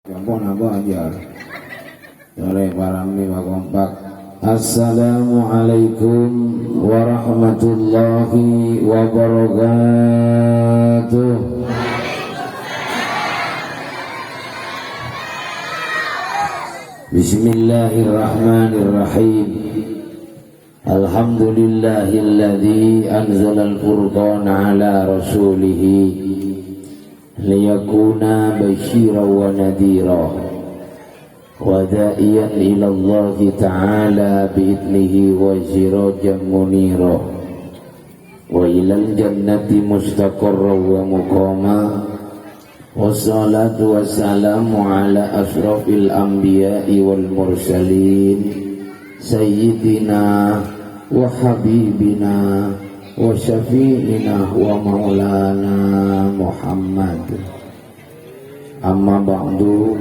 Apa aja. Sore parami wa kompak. Assalamualaikum warahmatullahi wabarakatuh. Bismillahirrahmanirrahim. Alhamdulillahilladzi anzalal furqana ala rasulihi liyakuna basyiran wa nadhira wa da'iyan ila Allah ta'ala bi'idnihi wa sirajan munira wa ilal jannati mustaqarran wa muqama. Wassalatu wassalamu ala asrafil anbiya'i wal mursalin sayyidina wa habibina wa syafi'ina wa maulana Muhammad. Amma ba'du,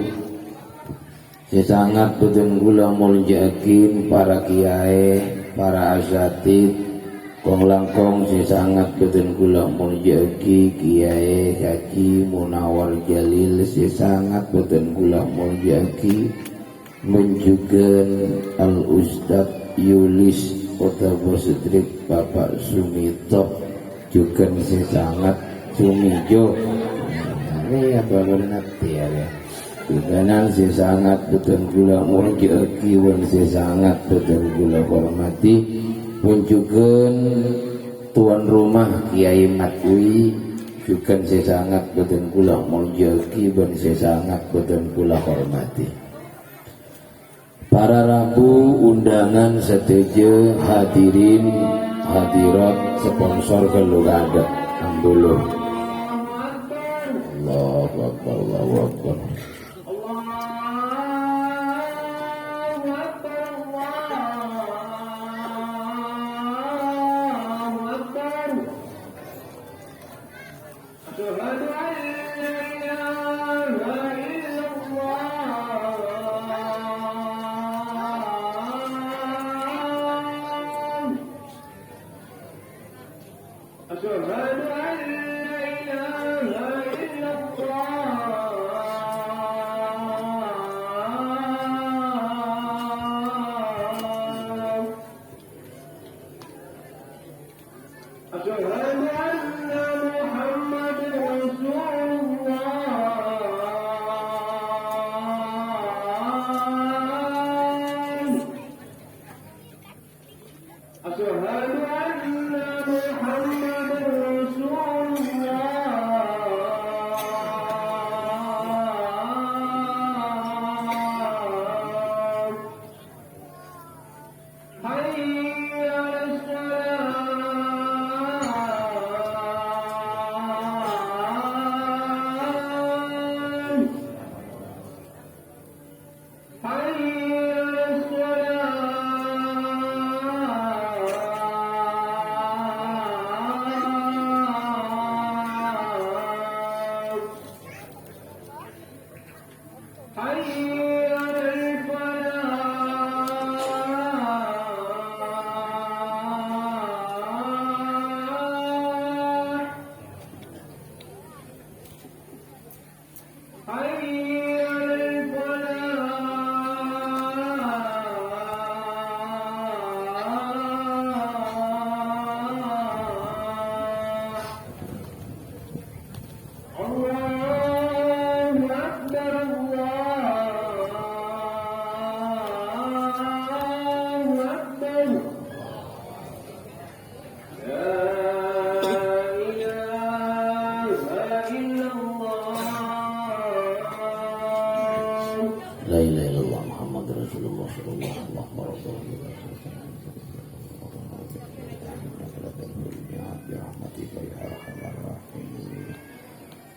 sesangat betul kula muljakin para kiai, para asatid, kong langkong sesangat betul kula muljaki kiai Haji Munawar Jalil, sesangat betul kula muljaki menjugan al Ustad Yulis Kota Bosudrik Bapak Sumito juga sangat Sumijo. Ini apa nanti ya? Tuganan sangat betul gula muljaki wan sangat betul gula hormati menjugan tuan rumah Kiai Matwi juga sangat betul gula muljaki wan sangat betul gula hormati. Para rabu undangan setuju hadirin hadirat sponsor keluarga dulu. Allahu Akbar, Allahu Akbar.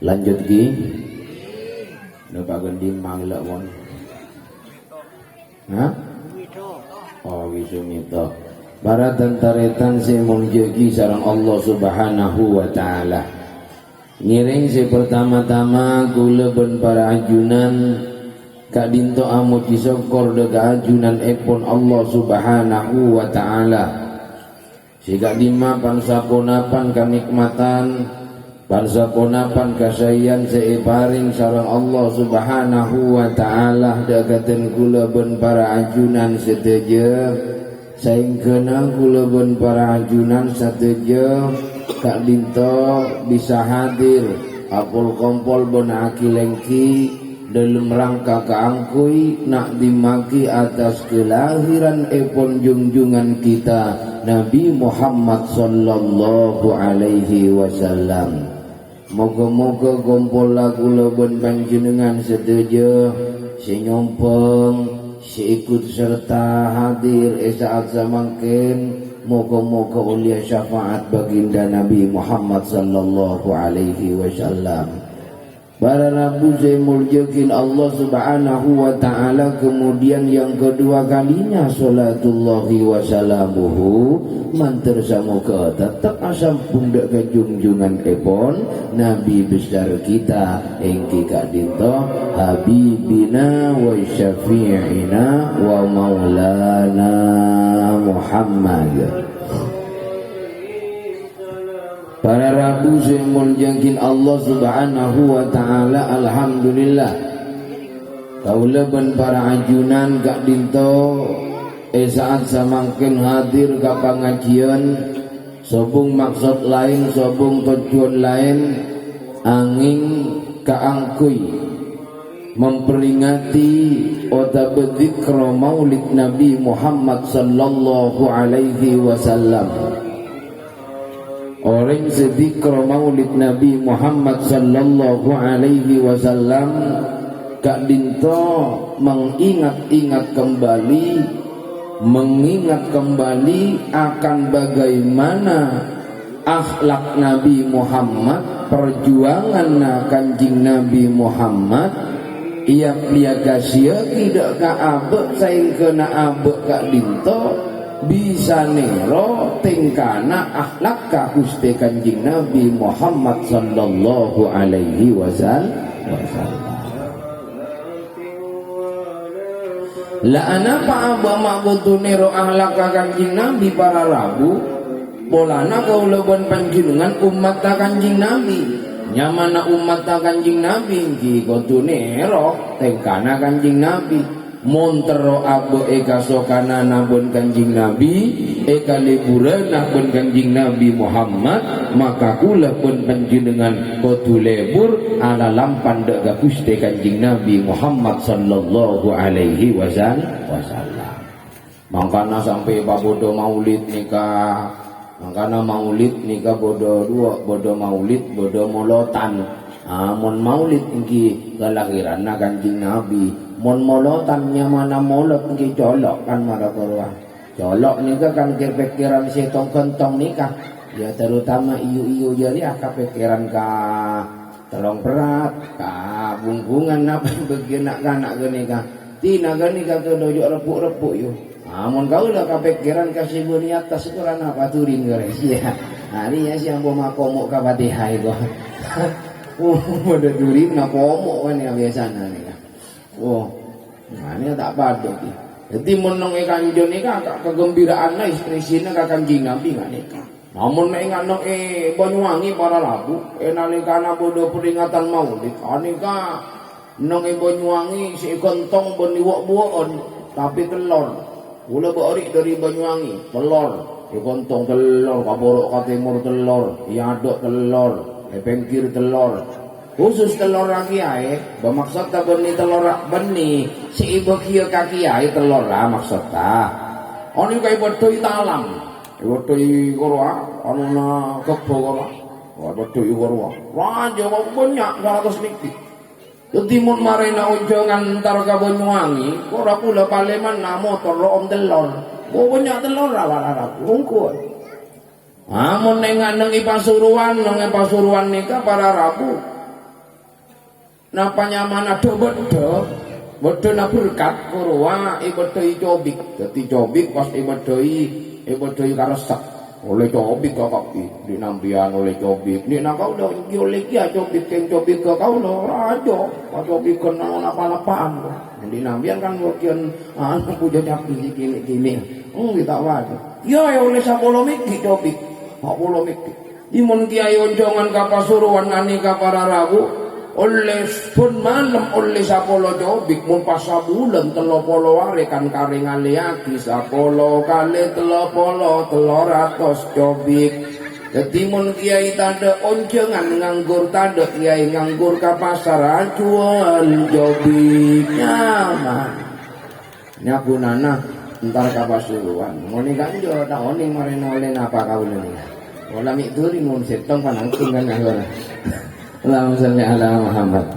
Lanjut ki, Pak Gendi manglek won. Hah? Oh, Wisumito. Para tentaretan si muljaki sareng Allah Subhanahu wa taala. Ngiring si pertama-tama kula ben para ajunan kak dinto amut disokor deka ajunan epon Allah Subhanahu wa taala. Si kak dima pangsaponapan kanikmatan Bangsa ponapan kasayan seiparing sareng Allah Subhanahu wa taala dagaten kula ben para ajunan sedeje saengkeuna kula ben para ajunan sedeje kak dinto bisa hadir apul kompol ben akilengki dalam rangka keangkui nak dimaki atas kelahiran epon junjungan kita Nabi Muhammad sallallahu alaihi wasallam. Moga-moga kumpul lagu leben panjenengan setuju si nyompeng si ikut serta hadir saat samangken moga-moga ulia syafaat baginda Nabi Muhammad sallallahu alaihi wasallam. Para Rabu saya muljakin Allah Subhanahu wa ta'ala. Kemudian yang kedua kalinya salatullahi wa salamuhu mantar samoga tetap asam pundak ke junjungan epon Nabi besar kita engki kak dinto habibina wa syafi'ina wa maulana Muhammad. Para Rabu yang muliakan Allah Subhanahu wa ta'ala. Alhamdulillah kaula ben para ajunan kak dinto saat samangkin hadir ke pengajian sobung maksud lain sobung tujuan lain angin kaangkui memperingati otabadzikra maulid Nabi Muhammad sallallahu alaihi wasallam. Orang sedikra maulid Nabi Muhammad sallallahu alaihi wasallam kak dinto mengingat-ingat kembali akan bagaimana akhlak Nabi Muhammad, perjuangan kanjing Nabi Muhammad. Ia pliagasia tidak ka abek saing kena abek kak dinto bisa nero tingkana akhlak ka Gusti Kanjeng Nabi Muhammad sallallahu alaihi wasallam. La anapa aba mabutu nero akhlak ka Kanjeng Nabi para Rabu polana kaula ban panjenengan umat ka Kanjeng Nabi. Nyamana umat ka Kanjeng Nabi iki kudu nero tingkana Kanjeng Nabi. Montero abe eka sokana nabun Kanjing Nabi eka liburan nabun Kanjing Nabi Muhammad maka kula pun panjenengan kudu lebur ala lampan daga Gusti Kanjing Nabi Muhammad sallallahu alaihi wasallam. Mangkana sampai babodo maulid nikah mangkana maulid nikah bodo dua bodo maulid bodo molotan. Mon maulid iki kelahiran Kanjing Nabi. Mon molotannya mana molot nggih colok kan mara korwa. Colok nika kan kepikiran setong kentong nikah. Ya terutama iu-iu jadi kepikiran ka telong berat, ka bungkungan apa bagian nak kanak genika. Tina genika ke dojo repuk-repuk yo. Mon kau lah kepikiran kasih buni atas ukuran apa turin geres ya. Hari ya siang bawa makomok ka Fatihah itu. Udah turin ngakomok kan ya biasanya nih. Oh, nah ini tak pada ki. Jadi menong kanjeng nikah kegembiraan istri-istrine ka Kanjeng Nabi nggak nikah. Namun nek ngono Banyuwangi para Rabu nalikana bodo peringatan maulid nikah nang Banyuwangi si kentong ben iwok-buwon tapi telur. Kula bori dari Banyuwangi, telur. Di kentong telur, kaborok ka timur telur, iadok telur, pengkir telur. Khusus telur lagi ae, bermaksud tak benih telur benih, si ibu kia kaki ae telur lah maksud tak. Oni kai bedoi talam, bedoi korwa, anu na kebo korwa, bedoi korwa. Raja banyak 200 niki. Ketimun marina ujangan antar ka Banyuwangi, ora pula Paleman na motor om telur. Banyak telur lah ungku. Amun nengan nengi Pasuruan nikah para Rabu. Napa nyamana do bedo na berkat kurwa ibedoi cobik. Dadi cobik pas ibedoi karesek. Oleh cobik kok di nampian oleh cobik. Nek nak kau dah oleh kia cobik keng cobik ke kau dah rajo. Pas cobik kena apa-apaan. Di nampian kan wakian puja capi kini. Kita waduh. Ya oleh 10 miki cobik. 10 miki. Imun kiai onjongan kapasuruan ani kapara rabu oleh pun malam oleh sapolo jobik mun pasabulan telopolo warekan karing aliaki sapolo kali telopolo teloratos jobik. Ketimun kiai tanda onjongan nganggur tanda kiai nganggur kapasar jual jobik nyaman. Nyakunana entar kapasuruan ngoni kanjo tak ngoni marina oleh napa kau ini. Wala mi turi mun setong panangking kan agora. Allahumma shalli ala Muhammad.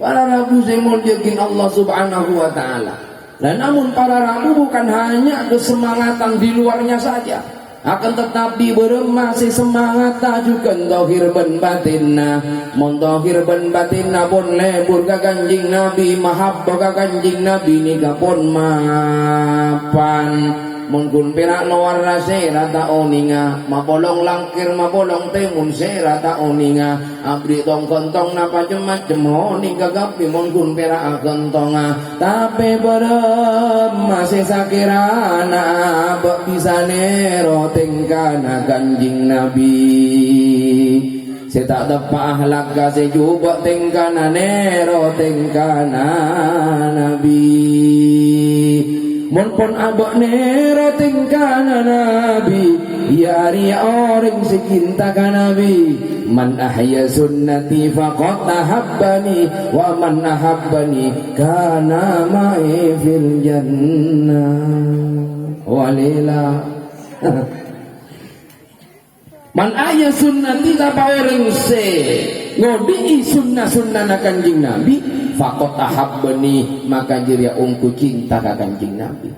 Para rabu semon jegin Allah Subhanahu wa taala. Dan namun para rabu bukan hanya kesemangatan di luarnya saja, akan tetapi masih semangat juga zahir ben batinna. Mun zahir ben batinna pun lebur ka Kanjing Nabi, mahabbah ka Kanjing Nabi nika pun mapan. Mungkin perak luar rasa rata oninga, mabolong langkir mabolong temun serata oninga, abri tong kentong napa macam oning kagapi mungkin perak kentonga, tapi berem masih sakirana bisa nero tingkana Kanjing Nabi. Saya tak dapat ahlak kasih coba tingkana nero tingkana Nabi. Monpon abak nero tingkana Nabi, ya ria orang sekinta ka Nabi. Man ahya sunnati faqad ahabbani, wa man ahabbani kana ma'i fil jannah. Walila. Man ahya sunnati tapawereng se ngodi sunnah-sunnah na Kanjing Nabi, faqad ahabbani maka jiria ungku cinta ka Kanjing Nabi.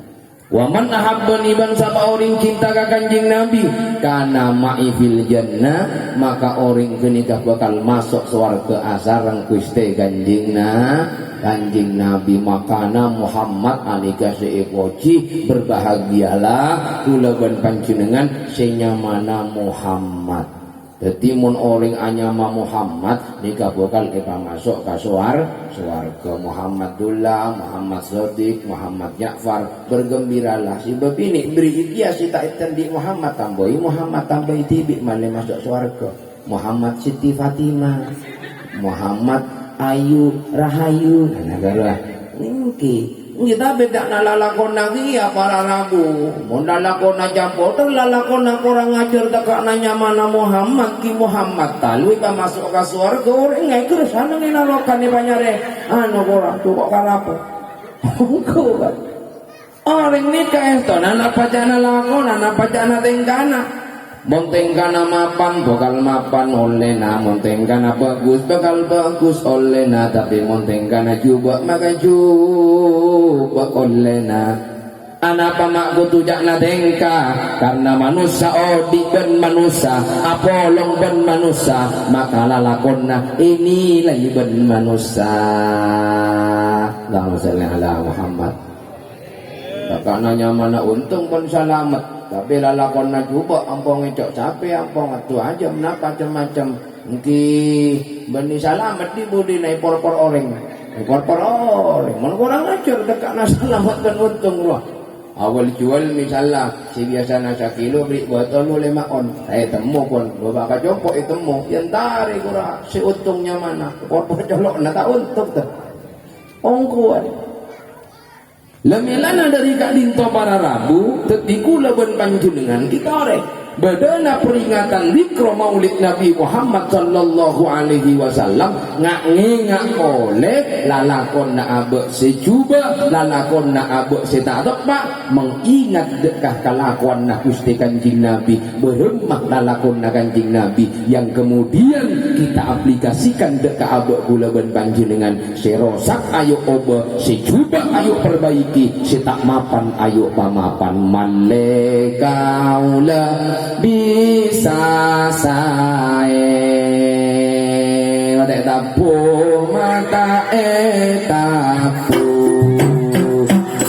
Wa man ahabbani bangsa orang cinta ka Kanjing Nabi kana ma'i fil jannah maka orang kenikah bakal masuk swarga asareng Gusti Kanjing Nabi. Makana Muhammad anika seepoci berbahagialah kula ban panjenengan senyamana Muhammad. Jadi mun orang anyama Muhammad nikah bakal kita masuk ke swarga. Muhammadullah, Muhammad Shadiq, Muhammad Ja'far bergembiralah si bebini beri dia si tak di Muhammad tambahi tibi male masuk swarga. Muhammad Siti Fatimah, Muhammad Ayu Rahayu negara ningki. Kita beda nalalakon lagi ya para rabu. Mau lalakon aja poter lalakon orang ngajar tak nanya mana Muhammad ki Muhammad talui pa masuk ke surga orang ngai ke sana ni nalokan ni banyare. Anu orang tu kok karapo. Engko kan. Orang ni kae to nana pajana lakon nana pajana tengkana. Montengkana mapan bakal mapan oleh na, montengkana bagus bakal bagus oleh na, tapi montengkana jubak maka jubak oleh na. Anapa mak kutujak na tengka karena manusia odi dan manusia apolong dan manusia maka lalakon na inilah ben manusia. Allahumma shalli ala Muhammad. Karena nyamana untung pun selamat. Tapi lalakon na juga ampong ngecok capek ampong atu aja menapa macam-macam mungki bani selamat di budi naik por-por orang mun kurang ajar dekat na selamat dan untung wah. Awal jual misalnya si biasa na 1 kilo beli botol 5 on saya temu pun bapak kacopok temu yang tarik kurang si untungnya mana por-por colok na tak untung tuh ongkuan. Lemilana dari kak dinto para rabu tetiku leben panjenengan kita orek badana peringatan zikro maulid Nabi Muhammad sallallahu alaihi wasallam ngak oleh lalakon na abek sejuba lalakon na abek setadokpa mengingat dekah kalakuan na Gusti Kanjing Nabi beremah lalakon na Kanjing Nabi yang kemudian kita aplikasikan dekah abek kula ben panjenengan serosak ayo oba sejuba ayo perbaiki setak mapan ayo pamapan malekaula bisa saya tak tapu mata tapu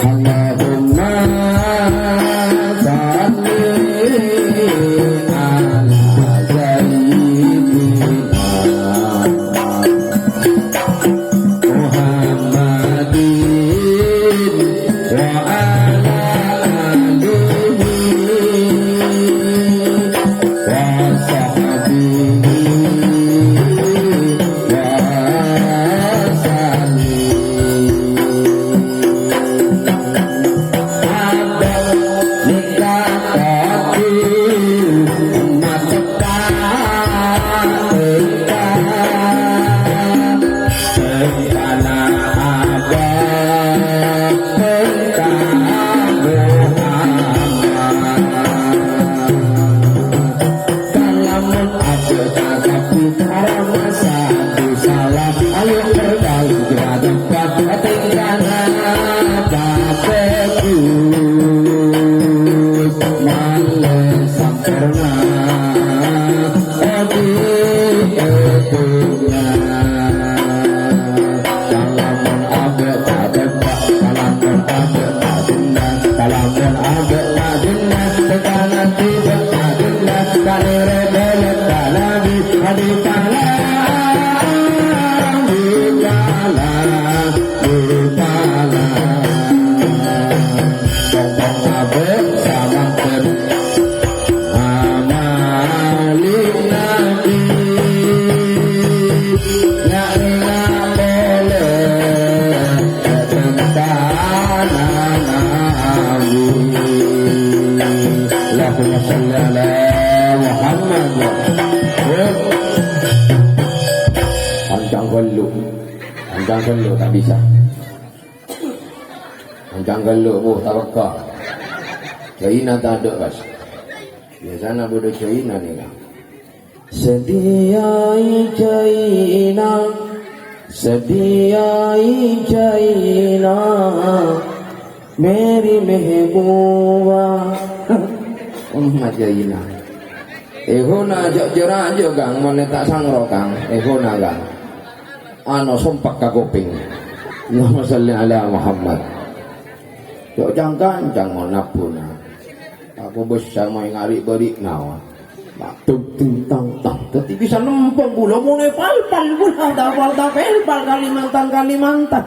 Allahumma salli ala sayyidina Muhammadin wa ala alihi abe tabe kalamun abe tadinna kalamun abe tadinna tekanan tiba tadinna kalere bele kalabi adikala Ancang geluk tak bisa. Ancang geluk bu tak peka. China tak ada kas. Biasanya bodoh China ni kan. Sediai China, sediai China, Meri mehbuba. China. Ehona jok jerah jok kang, mana tak sangro kang. Ehona kang. Ano sompak kagoping. Allahumma salli ala Muhammad. Yo jangkan jangan napuna. Aku bersama yang ngari beri nawa. Tuk tintang tang. Tapi bisa nempel pula mulai pal pula dapal tapel Kalimantan.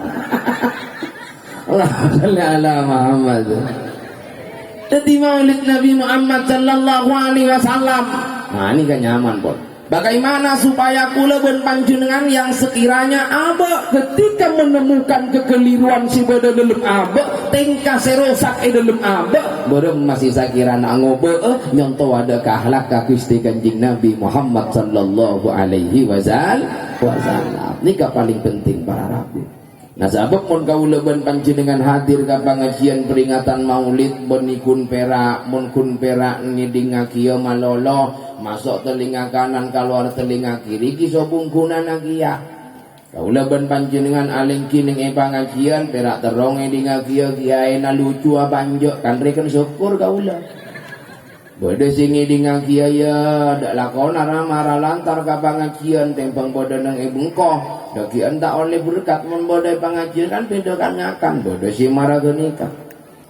Allahumma salli ala Muhammad. Jadi maulid Nabi Muhammad sallallahu alaihi wasallam. Nah ini kan nyaman pun. Bagaimana supaya kula ben panjenengan yang sekiranya abe ketika menemukan kekeliruan si beda dalam abe tingkah serosak dalam abe berem masih sakirana ngobe nyonto ada kahlak ka Gusti Kanjeng Nabi Muhammad sallallahu alaihi wasallam. Nika paling penting para rabi. Nah sabab mun kaula ben panjenengan hadir ka pangajian peringatan Maulid ben ikun perak mun kun perak ngiding kieu malolo masuk telinga kanan keluar telinga kiri kiso bungkunan kia. Kaula ben panjenengan aling kining pangajian perak terong ngiding kieu kiai na lucu banjo kan reken syukur kaula. Bode sing ngiding kiai ya dak lakon marah lantar ka pangajian tempang bode nang bengkoh. Dakian tak oleh berkat mun bodai pengajian kan beda kan ngakan bodai si marah genika.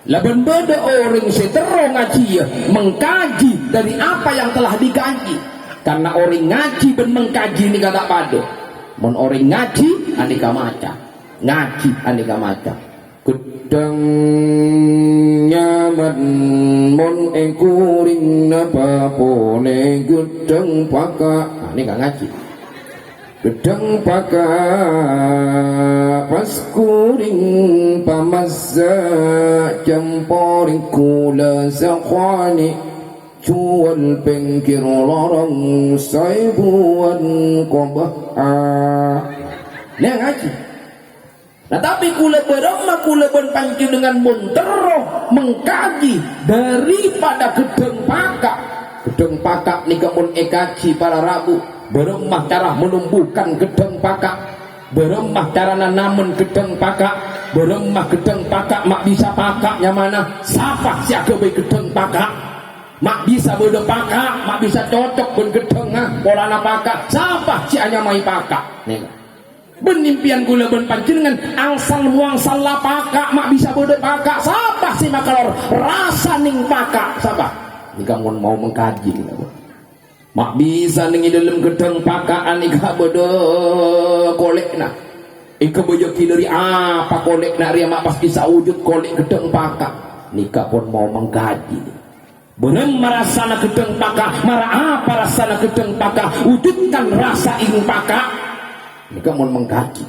Laban beda orang si terong ngaji ya mengkaji dari apa yang telah dikaji. Karena orang ngaji ben mengkaji ni kata padu. Mun orang ngaji aneka maca. Ngaji aneka maca. Gedang nyaman mun ekuring napa pone gedang paka. Ini kan ngaji. Gedang paka paskuring pamazza jamporing kula sakhani cuan pengkir lorong saibuan kobah ini ngaji. Nah tapi kula berama kula berpanci dengan munteroh mengkaji daripada gedang pakak ni kamun ekaji para rabu beremah cara menumbuhkan gedang pakak, beremah cara nanamun gedang pakak, beremah gedang pakak mak bisa pakaknya mana? Siapa siapa be gedang pakak? Mak bisa bodoh pakak, mak bisa cocok ben gedang polana pakak. Siapa sianya mai pakak? Nih. Benimpian kula ben panjenengan angsal muang salah pakak mak bisa bodoh pakak. Siapa sih makalor rasa ning pakak? Siapa? Jika mau mengkaji kita. Mak bisa nengi dalam gedang pakaan ika bodoh kolek nak. Ika bojoki dari apa kolek nak ria mak pas bisa wujud kolek gedang pakak. Nika pun mau mengkaji. Bener merasana gedang pakak, marah apa rasana gedang pakak, wujudkan rasa ingin pakak. Nika mau mengkaji.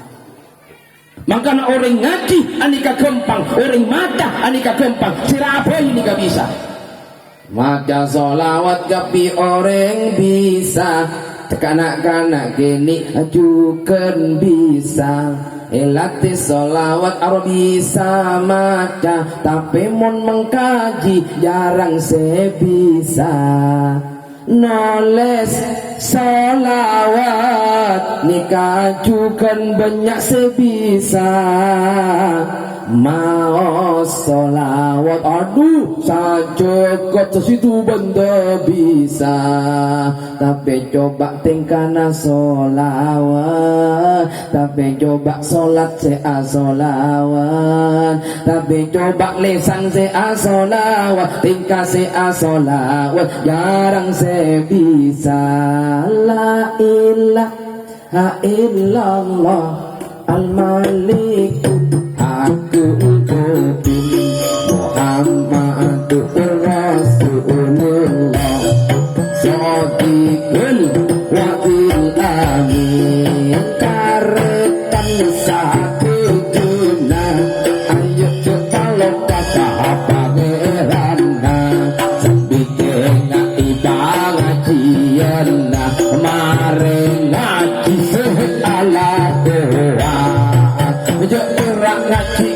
Makanya orang ngaji anika gampang, orang mata anika gampang. Sirabe ini gak bisa. Maca solawat kapi orang bisa tekanak-kanak kini ajukan bisa elati solawat aro bisa maca tapi mon mengkaji jarang sebisa noles solawat nikajukan banyak sebisa mau solawat. Aduh sajogot sesitu benda bisa, tapi coba tingkana solawat, tapi coba solat sea solawat, tapi coba lesan sea solawat, tingkah sea solawat jarang se bisa. La ilaha illallah al-malik Abdul Qadir Muhammadur Rasulullah Shadiqul Wa'il Amin karetan sakituna ayo kalau kata pangerana sambitena ibadah mare ngaji ala doa gerak ngaji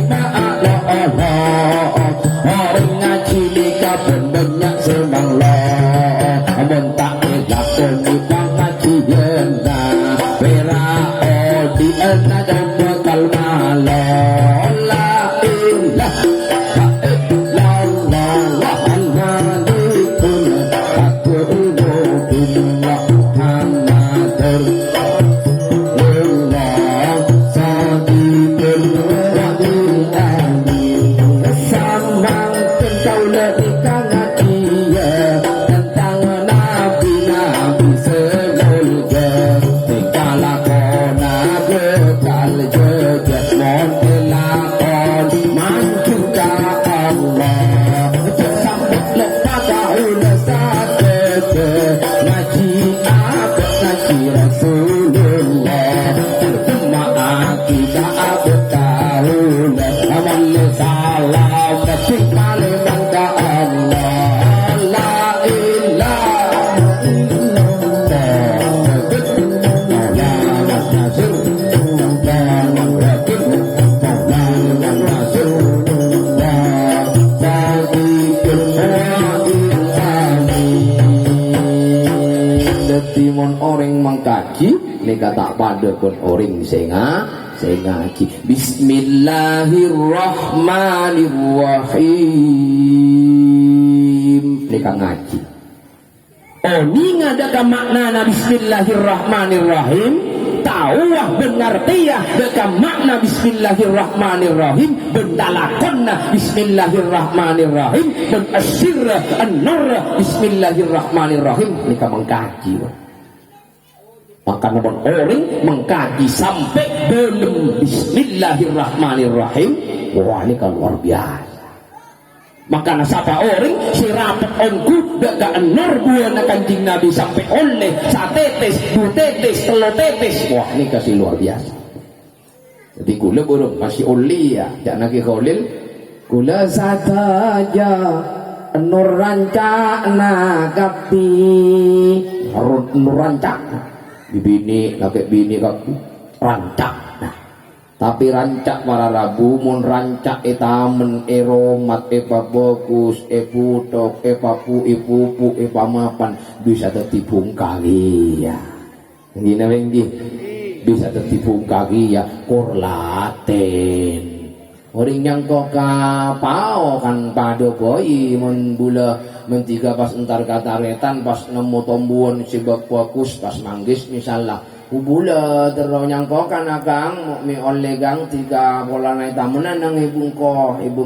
ma'ala Allah orang ngaji lika banyak semang lo mentak lakoni pengajian pera di ena dan bekal malo la ilaha illallah al-malikul aqul Muhammadur kata pada pun orang ngaji. Bismillahirrahmanirrahim. Mereka ngaji. Oh, ini ngada makna Bismillahirrahmanirrahim. Tahu wah benar tiah deka makna Bismillahirrahmanirrahim. Bendalakonna Bismillahirrahmanirrahim. Dan asyirra an-nur Bismillahirrahmanirrahim. Mereka mengkaji. Maka namun orang mengkaji sampai belum Bismillahirrahmanirrahim, wah ini kan luar biasa. Maka nasaba orang si rapat onku daga enor buana Kanjeng Nabi sampai oleh satetes, butetes, telotetes, wah ini kasih luar biasa. Jadi gula burung masih oli ya, jangan lagi kholil. Gula saja nur rancak nagapi, nur rancak. Bini kakek bini kakek rancak. Nah, tapi rancak para rabu mun rancak etamen eromat bagus putok papu pupu pamapan bisa tertipung kali ya. Ini namanya bisa tertipung kali ya korlaten. Orang yang kok kapau kan pada boy mun bula mentiga pas entar kata retan pas nemu tombuan sibak fokus pas manggis misalnya bula terus nyangko kan akang mi oleh gang tiga pola naik tamunan nang ibung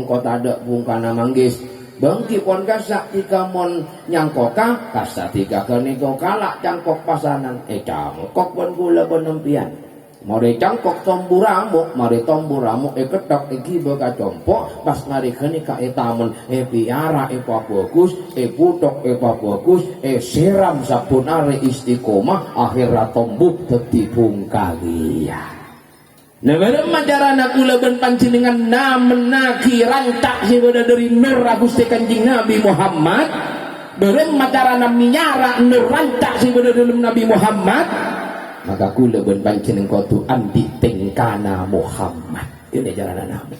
ko tada bungkana manggis bangki pon kasak tiga mon nyangko kasak tiga keniko kalak cangkok pasanan cangkok pon gula penempian. Mari cangkok tombu ramuk, mari tombu ramuk ketok giba kacompo pas mari kene ka etamen piara bagus putok bagus siram sapunare istiqomah akhirat tombu tetipung kalian. Nah bareng majarana kula ben panjenengan namenaki rancak sibada dari nur Gusti Kanjeng Nabi Muhammad. Bareng majarana minyara nur rancak sibada dalam Nabi Muhammad. Maka kula ben panjenengan kudu andi tengkana Muhammad. Ini jalan nabi.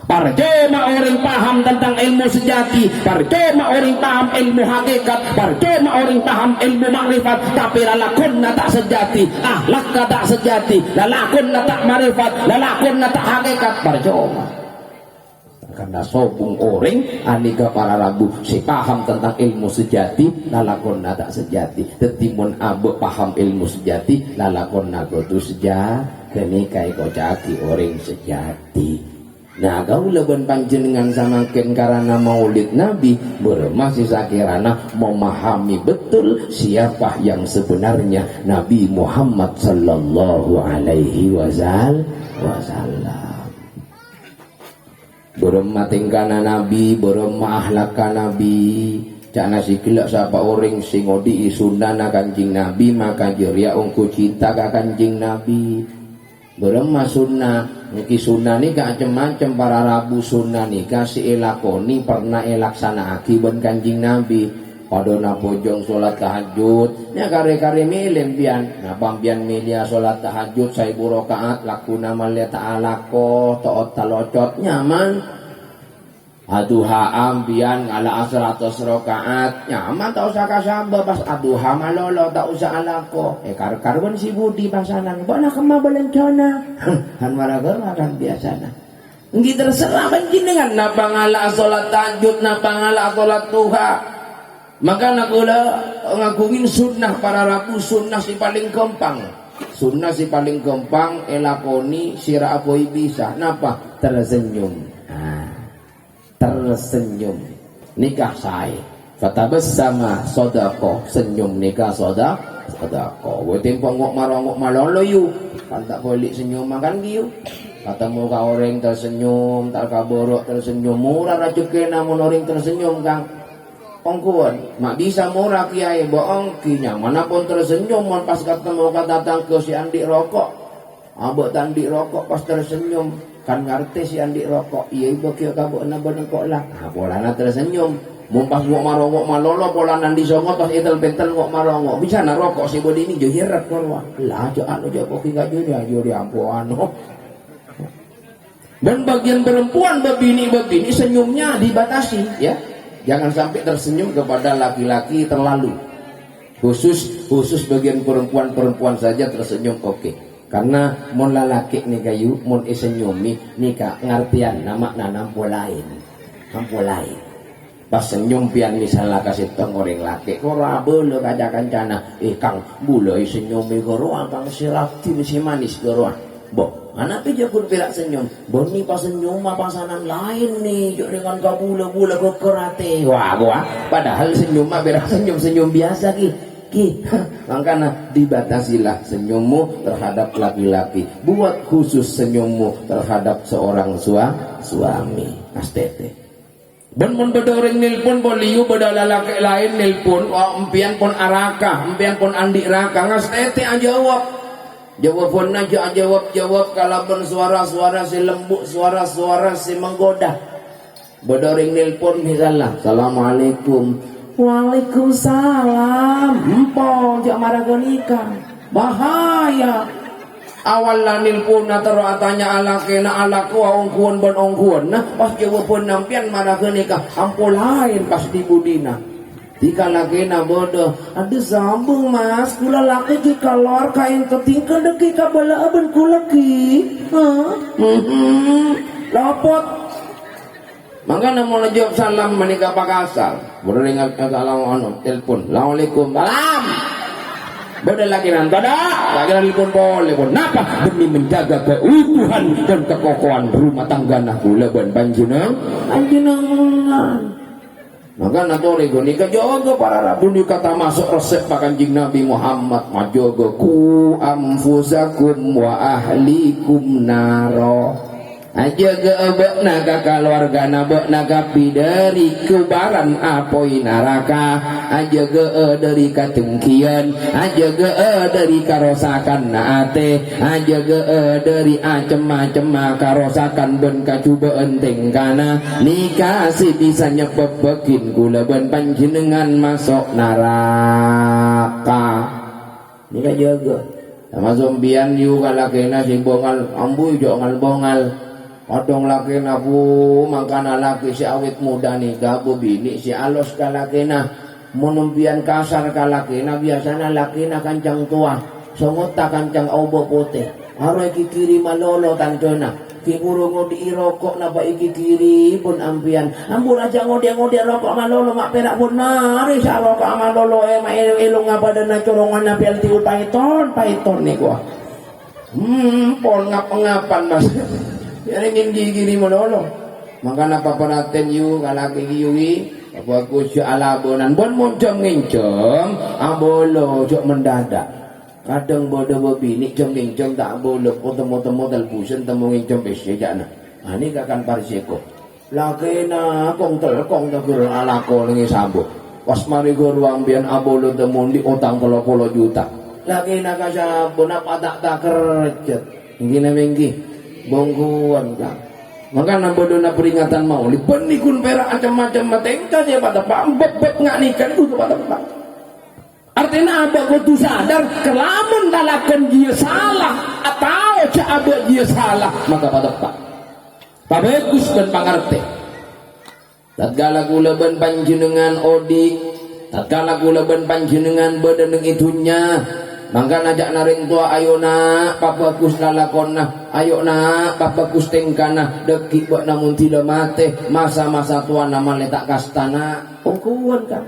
Percuma orang paham tentang ilmu sejati, percuma orang paham ilmu hakikat, percuma orang paham ilmu makrifat, tapi lalakunna tak sejati, ahlakna tak sejati, lalakunna tak makrifat, lalakunna tak hakikat, percuma. Karena sobung orang anika para rabu si paham tentang ilmu sejati, lalakonna tak sejati. Tetimun abu paham ilmu sejati, lalakonna kudu sejati, kenikai kocaki orang sejati. Nah kau leban panjenengan samakin karena maulid Nabi bermasih sakirana memahami betul siapa yang sebenarnya Nabi Muhammad sallallahu alaihi wasallam. Beremah tingkana Nabi, beremah ahlaka Nabi. Cak nasi gelak siapa orang singodi isundana kanjing Nabi maka jeria ungku cinta ka kanjing Nabi. Beremah sunnah, mungkin sunnah ni macam-macam para rabu sunnah ni si elakoni pernah elaksana akibat kanjing Nabi. Padona pojong solat tahajud, nya kare-kare milih pian, nah pampian milia solat tahajud saya rakaat lakuna malia ta'ala ko taat talocot nyaman. Aduha ambian ala 100 rakaat nyaman tak usah kasaba pas aduha malolo tak usah alako kar-karwan si budi pasanan bana kema belencana han maraga akan biasana nggih terserah panjenengan napa ngala salat tahajud napa ngala salat duha maka nakula ngagungin sunnah para rabu sunnah si paling gampang sunnah si paling gampang elakoni sira apoi bisa napa tersenyum tersenyum nikah saya fatabassama sodako senyum nikah sodako wetempo ngok malolo yu kan tak boleh senyum makan giu ketemu ka orang tersenyum tak kaborok tersenyum murah rajuke namun orang tersenyum kang ongkuan mak bisa murah kiai bohong kinya manapun tersenyum mon pas ketemu ka datang ke si andi rokok abok tandi rokok pas tersenyum kan ngerti si andi rokok iya ibu kio kabuk na benengkok lah polana tersenyum mumpas ngok marongok malolo polana disongot pas itel bentel ngok marongok bisa na rokok si bodi ini jo hirat korwa lah jo anu jo koki gak jo dia ampuan dan bagian perempuan bebini senyumnya dibatasi ya jangan sampai tersenyum kepada laki-laki terlalu khusus bagian perempuan saja tersenyum oke. Karena mon lalaki ni kayu mon isenyumi nika ngartian nama nampo lain pas senyum pian misalnya kasih tong orang laki kora belo kaca kancana kang bula isenyumi koroa kang silakti si manis koroa bo anak pija pun pirak senyum boni pas senyum pasangan lain nih jok dengan kabula kekerate wah padahal senyum mah berak senyum biasa makanya dibatasilah senyummu terhadap laki-laki buat khusus senyummu terhadap seorang suami astete dan mun beda orang nelpon boliu beda lalaki lain nelpon empian pun araka empian pun andi raka ngastete jawab aja jawab kalaupun suara-suara si lembut suara-suara si menggoda beda orang nelpon misalnya assalamualaikum Waalaikumsalam empong jak maragonika bahaya awal lanil pun nataro atanya alakena alaku ongkuan bon ongkuan nah pas jawa pun nampian maragonika ampul lain pas di budina tika lakena bodoh ada sambung mas kula laki ki kalor kain ketingkan deki kabala aben kulaki lapot maka namun jawab salam menikah pakasal beringat assalamualaikum telepon assalamualaikum salam beda lagi nanti lagi telepon boleh pun napa demi menjaga keutuhan dan kekokohan rumah tangga nah kula ban panjenengan maka natori gonika jogo para rabu kata masuk resep pakanjing Nabi Muhammad majogo ku amfusakum wa ahlikum naro ajaga abek naga keluarga nabek naga pi dari kebaran apoi neraka ajaga dari katengkian ajaga dari karosakan naate ajaga dari acem-acem karosakan ben kacuba enteng kana nikah si bisa nyepepekin kula ben panjenengan masuk neraka nikah jaga sama zombian yu kalakena si bongal ambu jo ngal bongal Odong laki nabu mangkana laki si awit muda nikah bu bini si alos ka laki na menumpian kasar ka laki na biasana laki na kancang tua songot ta kancang obo putih aroy kikiri malolo tantona kiburu ngodi rokok na ba ikikiri pun ampian ambur aja ngodi rokok malolo mak perak pun nari sa rokok malolo ma ilung ngapa na corongan na pial tiu paiton ni gua pol ngap-ngapan mas yang ingin gigi menolong makanya papanaten yu kalaki yui apa aku si alabonan bon moncong ngincong abolo jok mendadak kadang bodoh bobini cong ngincong tak bolo temu telbusan temu ngincong besya jana ini kakan pariseko laki na kong telkong tak kurang alako lengi sambo pas mari go ruang bian abolo temu di utang 30 juta laki na kasabon apa tak kerjet ini na minggi bongkuan kan maka bodoh na peringatan maulid penikun perak macam-macam matengka dia pada bebek ngak nikah itu pada pak artinya abah kudu sadar kelamun dalakan dia salah atau cak abah dia salah maka pada pak bagus dan pangerti tatkala kula ben panjenengan odik tatkala kula ben panjenengan badan itunya mangka najak naring tua ayona papakus lalakonna ayona papakus tengkana dekik bak namun tidak mate masa-masa tua nama letak kastana ongkuan kan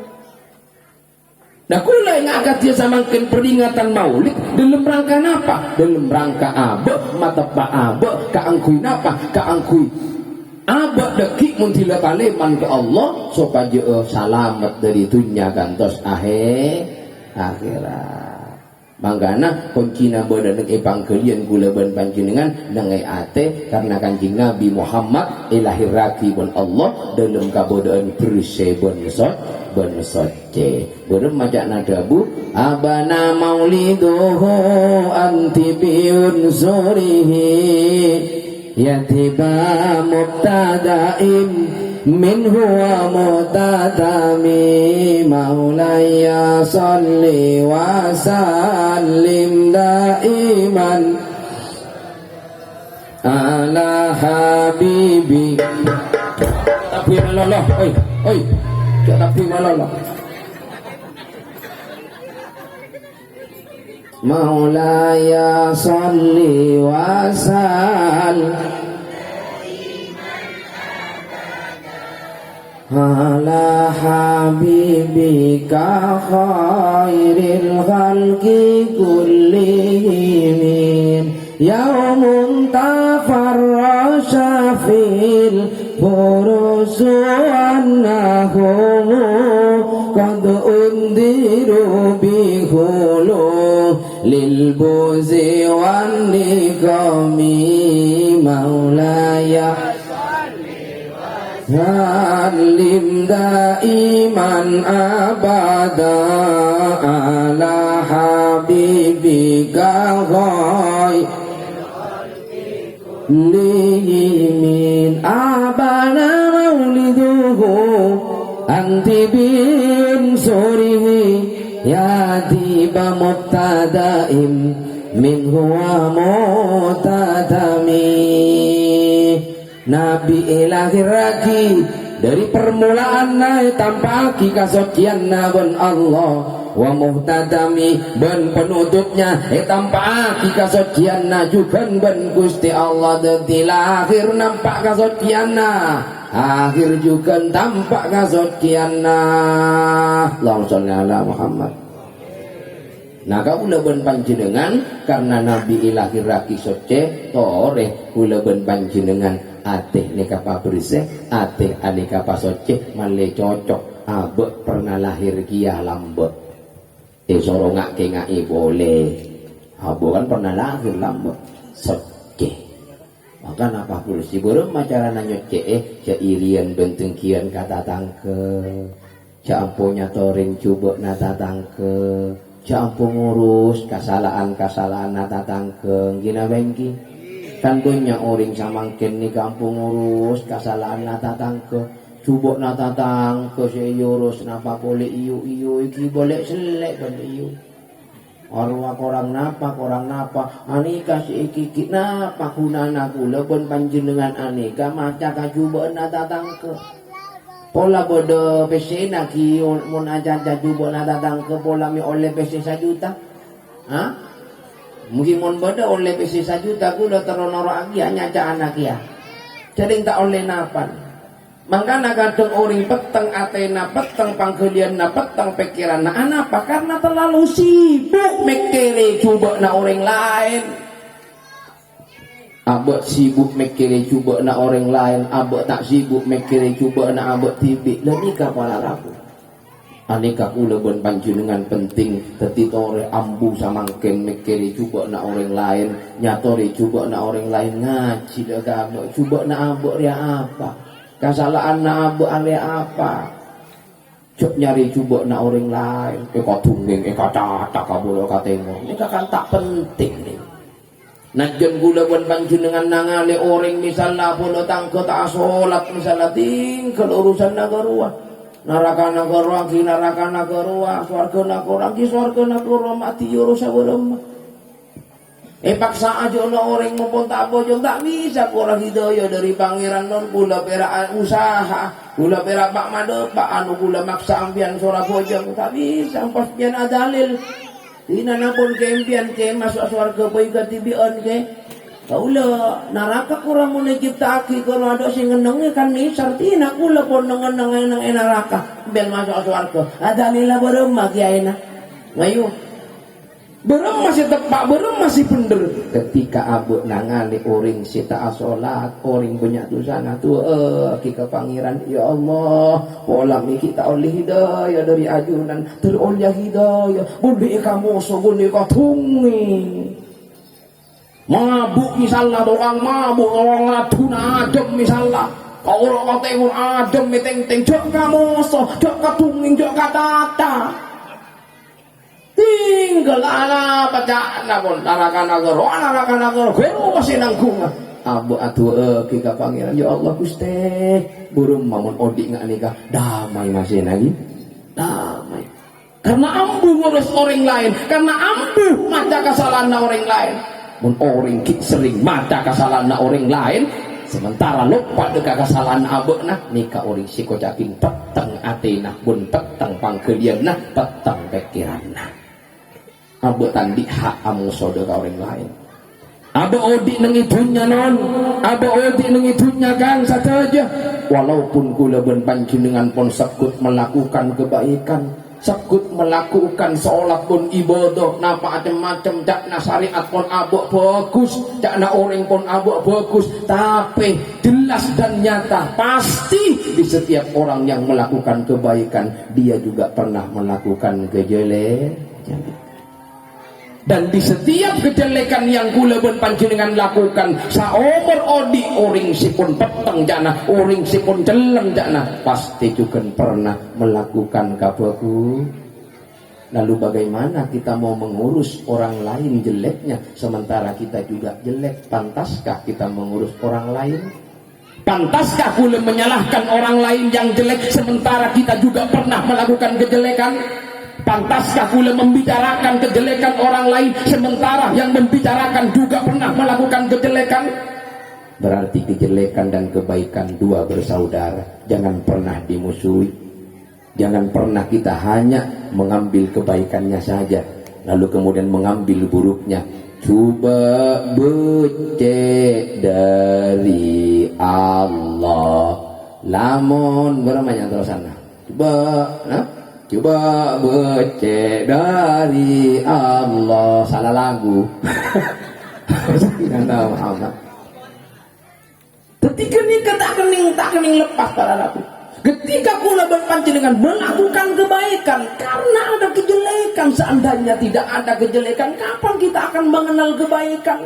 nah kula yang agak dia samakan peringatan maulid dalam rangka apa? Dalam rangka abek mata pak abek kaangkui napa? Kaangkui abek dekik mun tidak kaleman ke Allah supaya selamat dari dunia kantos akhirat manggana kuncina badan epang kalian kula ban panjenengan dengan ate karena kanjeng Nabi Muhammad ilahiraki pun Allah dalam kabodaan bersih ben soce berem majak nadabu abana mauliduhu anti biun surihi yatiba mubtadaim min huwa mutadami maulaya salli wa sallim daiman ala habibi tapi malolo oi tapi malolo maulaya salli wa sallim ala habibika khairil khalqi kullihim yaumun tafarrasha fil furusu annahum qad undiru bihulu lil buzi wan nikami maulaya salim daiman abada ala habibika limin abana mauliduhu anti bin surihi yatiba mubtadaim min huwa mutadami Nabi ilahiraki dari permulaan naik tanpa kikasokian nabun Allah wa muhtadami ben penutupnya tanpa kikasokian juga ben Gusti Allah dadi lahir nampak kasokian akhir juga tampak kasokian Allahumma sholli ala Muhammad. Nah kau ben panjenengan karena Nabi ilahiraki soce tore kula ben panjenengan ateh neka pabrise ateh aneka pasoce male cocok abek pernah lahir kia lambe sorongak ke ngai boleh abu kan pernah lahir lambe soce maka napa pulsi burung macara nanyoce ceirian bentengkian kata tangke campunya toring coba nata tangke campu ngurus kesalahan nata tangke gina bengki kandunya orang samangkin ni kampung urus kesalahan nata tangke cubok nata tangke seyurus napa boleh iyo iki boleh selek kan iyo Arwah korang napa anika si iki napa kunana kula pun panjenengan anika maca kajubana tatangke pola bodo pesena ki mun aja jubana tatangke pola mi oleh pesi 1 juta ha mungkin mun bodo oleh pesi 1 juta kula teronoro agi nyaca anak ya jadi tak oleh napan mangkana kadang orang peteng atena peteng pangkelianna peteng pikiranna anapa karena terlalu sibuk mikire coba na orang lain abek sibuk mikire coba na orang lain abek tak sibuk mikire coba na abek tibik dan nikah pala rabu aneka kula ben panjenengan penting tetitore ambu samangken mikire coba na orang lain nyatore coba na orang lain ngaji dak abek coba na abek dia apa kesalahan na abu ale apa cuk nyari coba na orang lain tungging kata kabul katemo ini kan tak penting nih najen gula pun panjenengan nangale orang misalnya pun tangke tak sholat misalnya tinggal urusan nagarua naraka nagarua ki naraka nagarua swarga nagarua ki swarga nagarua mati urusan beremah paksa aja orang mumpun tak bojo tak bisa kurang hidayah dari pangeran non kula perak usaha kula perak pak made pak anu kula maksa ambian sora bojong tak bisa pas pian adalil dinana pun kempian ke masuk surga boy ke tibion ke kaula neraka kurang mun diciptake kalau ada sing ngenenge kan misar tina kula pun ngeneng nang neraka ben masuk surga adalil baremah kiaina ngayu berem masih tepak, berem masih bener. Ketika abu nangani orang sita asolat, orang punya dosa ngatu kita pangeran ya Allah, pola kita oleh hidayah dari ajunan, teroleh hidayah, boleh kamu so boleh kau tungi. Mabuk misalnya orang mabuk orang ngadun adem misalnya. Kau orang tengok adem teng jok kamu so, jok katungi, jok katata. Tinggal anak bacaan pun narakan nagoro gue masih nanggung abu atu kita pangeran ya Allah Gusti burung mamun odik nggak nikah damai masih lagi damai karena ambu ngurus orang lain karena ambu mata kesalahan orang lain mun orang sering mata kesalahan orang lain sementara lupa dengan kesalahan abu nah nikah orang sikocaking peteng atena bun peteng pangkelian nah peteng pikiran nah abu tandi hak amu saudara orang lain abu odi nengitunya non abu odi nengitunya kan saja walaupun kula ben panjenengan pun sekut melakukan kebaikan sekut melakukan sholat pun ibadah napa macam-macam dakna syariat pun abu bagus dakna orang pun abu bagus tapi jelas dan nyata pasti di setiap orang yang melakukan kebaikan dia juga pernah melakukan kejelekan dan di setiap kejelekan yang kula ben panjenengan lakukan saumur odi orang sipun peteng jana orang sipun celeng jana pasti juga pernah melakukan kabaku. Lalu bagaimana kita mau mengurus orang lain jeleknya sementara kita juga jelek? Pantaskah kita mengurus orang lain? Pantaskah kula menyalahkan orang lain yang jelek sementara kita juga pernah melakukan kejelekan? Pantaskah kula membicarakan kejelekan orang lain sementara yang membicarakan juga pernah melakukan kejelekan? Berarti kejelekan dan kebaikan dua bersaudara. Jangan pernah dimusuhi. Jangan pernah kita hanya mengambil kebaikannya saja lalu kemudian mengambil buruknya. Coba becek dari Allah. Lamun beramanya terus sana. Coba becek dari Allah. Salah lagu. Ketika ini tak kening lepas para rapi. Ketika kula berpanjenengan melakukan kebaikan karena ada kejelekan, seandainya tidak ada kejelekan, kapan kita akan mengenal kebaikan?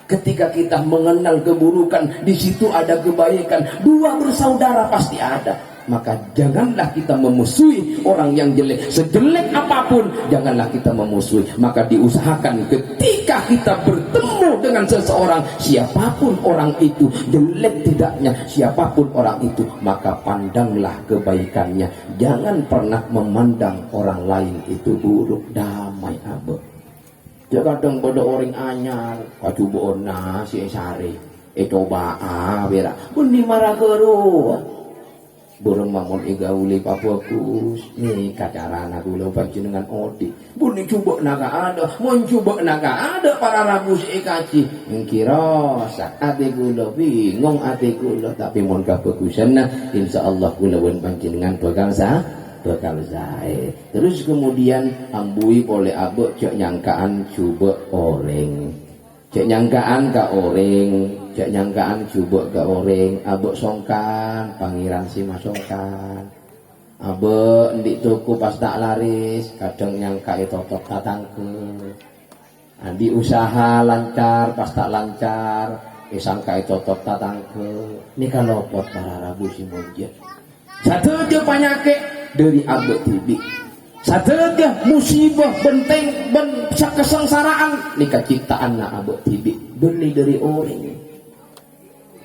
Ketika kita mengenal keburukan, di situ ada kebaikan. Dua bersaudara pasti ada. Maka janganlah kita memusuhi orang yang jelek. Sejelek apapun, janganlah kita memusuhi. Maka diusahakan ketika kita bertemu dengan seseorang, siapapun orang itu, jelek tidaknya, siapapun orang itu, maka pandanglah kebaikannya. Jangan pernah memandang orang lain itu buruk. Damai abah. Dia kadang pada orang anyar, kacuba nasi sare, coba bera, bundi marah keruh. Burung mamun igauli papuakus, nih kacarana kula panjenengan odi. Bundi coba naga ada, mun coba naga ada para rabu ekaci. Ngkira sak ate kula bingung ate kula, tapi mun kabagusanna insyaallah kula wen panjenengan bakal sae. Terus kemudian ambui oleh abek cek nyangkaan coba orang. Cek nyangkaan ka orang, cek nyangkaan coba ka orang, abek songkan, pangeran si masongkan. Abek ndik tuku pas tak laris, kadang nyangka totok tatangke. Andi usaha lancar, pas tak lancar, sangka totok tatangke. Ini kalau pot para rabu si monjet. Satu dia penyakit dari abek tibi. Sadega musibah benteng kesengsaraan nikah ciptaan na abek tibi beli dari orang.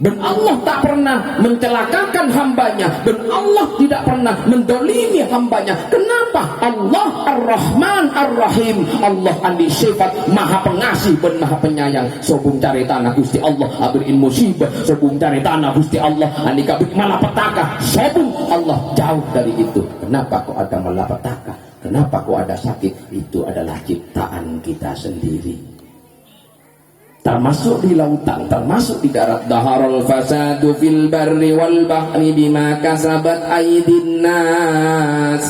Dan Allah tak pernah mencelakakan hambanya, dan Allah tidak pernah mendolimi hambanya. Kenapa? Allah Ar-Rahman Ar-Rahim. Allah andi sifat maha pengasih dan maha penyayang. Sobung cari tanah Gusti Allah abrin musibah, sobung cari tanah Gusti Allah andi kabut malapetaka. Sobung Allah jauh dari itu. Kenapa kok ada malapetaka? Kenapa kok ada sakit? Itu adalah ciptaan kita sendiri. Termasuk di lautan, termasuk di darat. Daharul fasadu fil barri wal bahri bima kasabat aydin nas.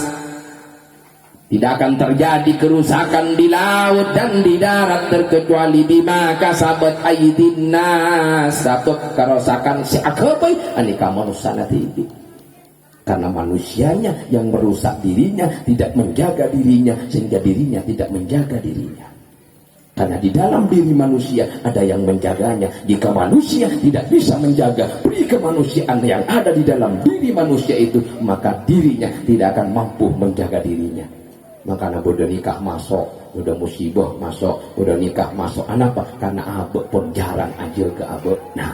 Tidak akan terjadi kerusakan di laut dan di darat terkecuali bima kasabat aydin nas. Satu kerusakan si akabai anika manusia nanti. Karena manusianya yang merusak dirinya, tidak menjaga dirinya, sehingga dirinya tidak menjaga dirinya. Karena di dalam diri manusia ada yang menjaganya. Jika manusia tidak bisa menjaga beri kemanusiaan yang ada di dalam diri manusia itu, maka dirinya tidak akan mampu menjaga dirinya. Makanya udah nikah masuk, udah musibah masuk, udah nikah masuk. Kenapa? Karena abek pun jarang aja ke abek. Nah,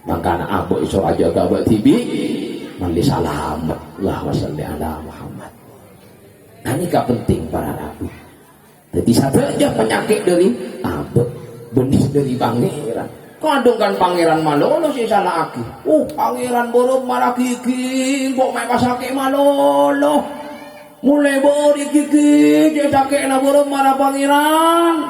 makanya abek iso aja ke abek tibi. Mandi salamat Allahumma sholli ala Muhammad. Nah, ini penting para rabu. Jadi satu aja penyakit dari abek, benih dari pangeran. Kadang kan pangeran malolo si salah aki. Pangeran borom marah kiki, kok main pasake malolo. Mulai bori kiki, dia sakit na borom marah pangeran.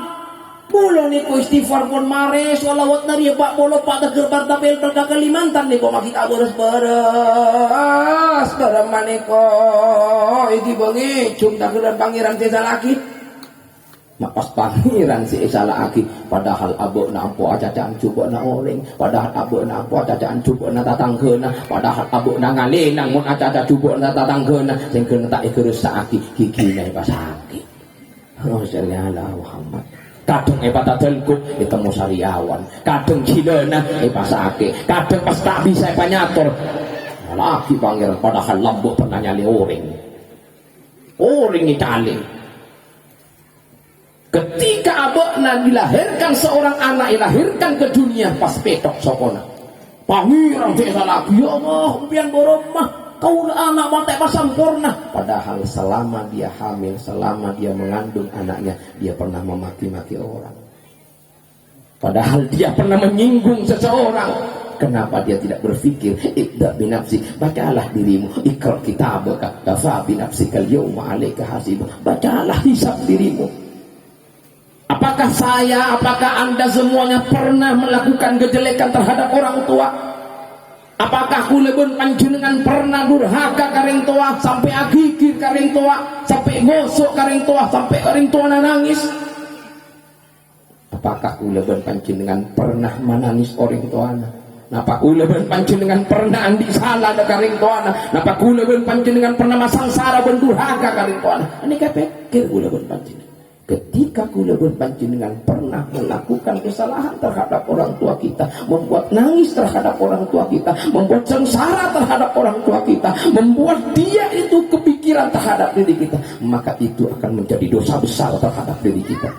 Pulau ni ko istighfar pun mare, sholawat nari pak polo pak teger tabel perka Kalimantan ni ko makita boros barang maneko. Iki bengi cum tageran pangeran si salah aki. Pas pangeran si salah aki, padahal abek nampo acacaan coba na orang, padahal abek nampo acacaan coba na tatanggena, padahal abek na ngalenang mun acaca coba na tatanggena, sing kena tak kerusak aki gigine pas aki. Rasulullah Muhammad. Kadang patatelku ketemu sariawan, kadang cilena pasake, kadang pas tak bisa panyator. Laki pangeran padahal lambuk pernah nyali orang. Orang Itali. Ketika abekna dilahirkan seorang anak, dilahirkan ke dunia pas petok sopona. Pangeran desa lagi, ya Allah, umpian boromah, kau anak mati pas sempurna. Padahal selama dia hamil, selama dia mengandung anaknya, dia pernah memaki-maki orang. Padahal dia pernah menyinggung seseorang. Kenapa dia tidak berpikir ibda binafsi, bacalah dirimu, ikra kitabaka kafa binafsikal yawma 'alaika hasib. Bacalah hisab dirimu. Apakah saya, apakah anda semuanya pernah melakukan kejelekan terhadap orang tua? Apakah kulebun panjenengan pernah durhaka karing tua, sampai agigir karing tua, sampai gosok karing tua, sampai karing tua nangis? Apakah kulebun panjenengan pernah menangis orang tuana? Napa kulebun panjenengan pernah andi salah da karing tuana? Napa kulebun panjenengan pernah masangsara ben durhaka karing tuana? Ini kepikir kulebun panjenengan. Ketika kulebun panjenengan pernah melakukan kesalahan terhadap orang tua kita, membuat nangis terhadap orang tua kita, membuat sengsara terhadap orang tua kita, membuat dia itu kepikiran terhadap diri kita, maka itu akan menjadi dosa besar terhadap diri kita.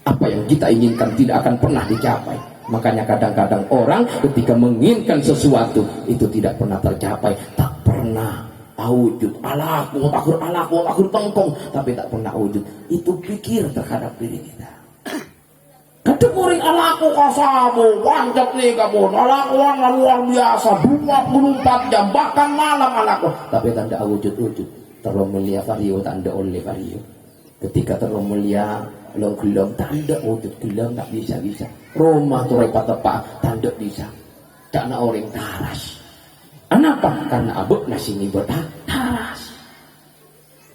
Apa yang kita inginkan tidak akan pernah dicapai. Makanya kadang-kadang orang ketika menginginkan sesuatu itu tidak pernah tercapai, tak pernah wujud. Alaku takur tengkong, tapi tak pernah wujud. Itu pikir terhadap diri kita. Kadang orang alaku kasamu, wancet nih kamu, alakuan luar biasa, 24 jam, bahkan malam alaku. Tapi tanda wujud-wujud, terlalu mulia vario, tanda oleh vario. Ketika terlalu mulia, gelom tanda wujud, gelom tak bisa-bisa. Roma tuh repot tepat, tanda bisa. Karena orang taras. Kenapa? Karena abek nasi ini taras.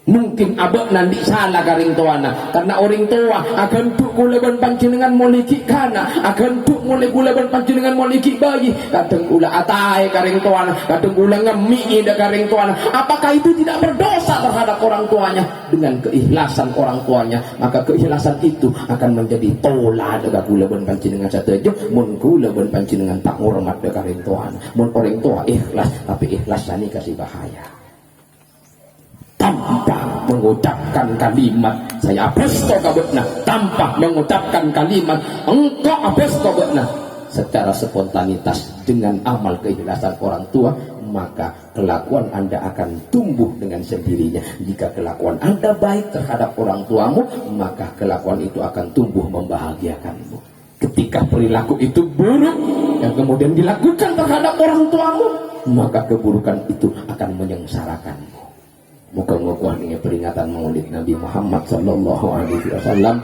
Mungkin abek nanti salah karing tuana karena orang tua akan duk kulaban panjenengan moliki kana akan duk mulai kulaban panjenengan moliki bayi kadang gula atai karing tuana kadang gula ngemi ida karing tuana. Apakah itu tidak berdosa terhadap orang tuanya? Dengan keikhlasan orang tuanya maka keikhlasan itu akan menjadi tola dekat kulaban panjenengan satu aja mun kulaban panjenengan tak hormat dekat karing tuana mun orang tua ikhlas tapi ikhlas ini kasih bahaya. Tanpa mengucapkan kalimat saya abesto kabetna, tanpa mengucapkan kalimat engkau abesto kabetna, secara spontanitas dengan amal keikhlasan orang tua, maka kelakuan Anda akan tumbuh dengan sendirinya. Jika kelakuan Anda baik terhadap orang tuamu, maka kelakuan itu akan tumbuh membahagiakanmu. Ketika perilaku itu buruk yang kemudian dilakukan terhadap orang tuamu, maka keburukan itu akan menyengsarakanmu. Muka-muka ini peringatan Maulid Nabi Muhammad sallallahu alaihi wasallam.